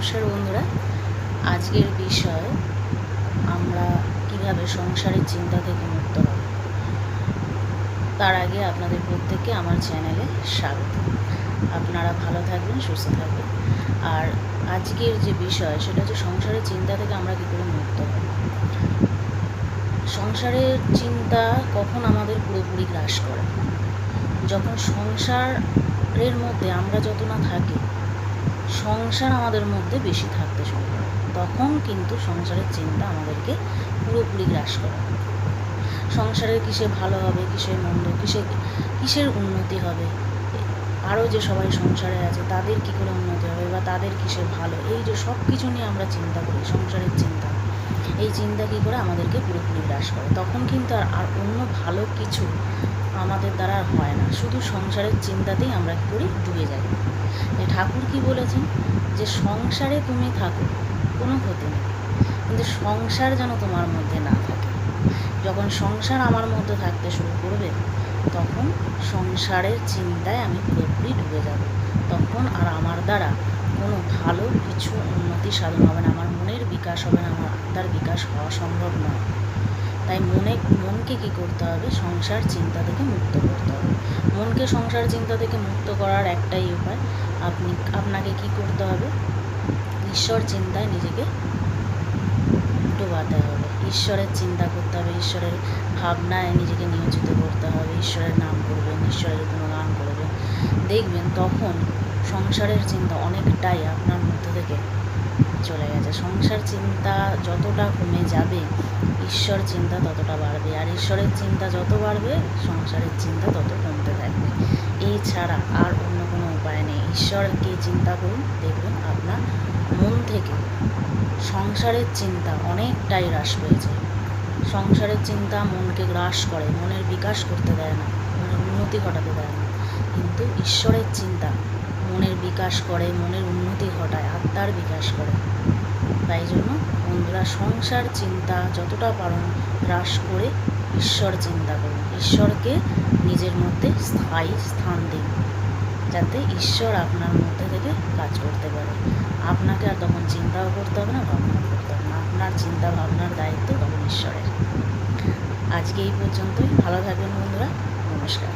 নমস্কার বন্ধুরা। আজকের বিষয় আমরা কিভাবে সংসারের চিন্তা থেকে মুক্ত হব। তার আগে আপনাদের প্রত্যেককে আমার চ্যানেলে স্বাগত। আপনারা ভালো থাকবেন, সুস্থ থাকবেন। আর আজকের যে বিষয় সেটা হচ্ছে সংসারের চিন্তা থেকে আমরা কী করে মুক্ত হব। সংসারের চিন্তা কখন আমাদের পুরোপুরি গ্রাস করে, যখন সংসারের মধ্যে আমরা যত না থাকি, সংসার আমাদের মধ্যে বেশি থাকতে শুরু করে, তখন কিন্তু সংসারের চিন্তা আমাদেরকে পুরোপুরি গ্রাস করে। সংসারের কিসে ভালো হবে, কিসে মন্দ, কিসের উন্নতি হবে, আরও যে সবাই সংসারে আছে তাদের কী করে উন্নতি হবে বা তাদের কিসে ভালো, এই যে সব কিছু নিয়ে আমরা চিন্তা করি, সংসারের চিন্তা, এই চিন্তা কী করে আমাদেরকে পুরোপুরি গ্রাস করে। তখন কিন্তু আর অন্য ভালো কিছু আমাদের দ্বারা হয় না, শুধু সংসারের চিন্তাতেই আমরা কী করি, ডুবে যাই। ঠাকুর কি বলেছেন যে সংসারে তুমি থাকো, কোনো ক্ষতি নেই, কিন্তু সংসার যেন তোমার মধ্যে না থাকে। যখন সংসার আমার মধ্যে থাকতে শুরু করবে, তখন সংসারের চিন্তায় আমি পুরোপুরি ডুবে যাব। তখন আর আমার দ্বারা কোনো ভালো কিছু উন্নতি সাধন হবে না, আমার মনের বিকাশ হবে না, আমার আত্মার বিকাশ হওয়া সম্ভব নয়। তাই মনকে কী করতে হবে, সংসার চিন্তা থেকে মুক্ত করতে হবে। মনকে সংসার চিন্তা থেকে মুক্ত করার একটাই উপায়, আপনাকে কি করতে হবে, ঈশ্বর চিন্তায় নিজেকে ডোবাতে হবে। ঈশ্বরের চিন্তা করতে হবে, ঈশ্বরের ভাবনায় নিজেকে নিয়োজিত করতে হবে। ঈশ্বরের নাম করবেন, ঈশ্বরের গুণগান করবেন, দেখবেন তখন সংসারের চিন্তা অনেকটাই আপনার মধ্যে থেকে চলে গেছে। সংসার চিন্তা যতটা কমে যাবে, ঈশ্বর চিন্তা ততটা বাড়বে, আর ঈশ্বরের চিন্তা যত বাড়বে, সংসারের চিন্তা তত কমতে থাকবে। এই ছাড়া আর অন্য কোনো উপায় নেই। ঈশ্বরকে চিন্তা করুন, দেখবেন আপনার মন থেকে সংসারের চিন্তা অনেকটাই হ্রাস পেয়েছে। সংসারের চিন্তা মনকে গ্রাস করে, মনের বিকাশ করতে দেয় না, মনের উন্নতি ঘটাতে দেয় না। কিন্তু ঈশ্বরের চিন্তা মনের বিকাশ করে, মনের উন্নতি ঘটায়, আত্মার বিকাশ করে। তাই জন্য বন্ধুরা, সংসার চিন্তা যতটা পারেন হ্রাস করে ঈশ্বর চিন্তা করুন, ঈশ্বরকে নিজের মধ্যে স্থায়ী স্থান দিন, যাতে ঈশ্বর আপনার মধ্যে থেকে কাজ করতে পারে। আপনাকে আর তখন চিন্তাও করতে হবে না, ভাবনাও করতে হবে না, আপনার চিন্তা ভাবনার দায়িত্ব তখন ঈশ্বরের। আজকে এই পর্যন্তই। ভালো থাকবেন বন্ধুরা, নমস্কার।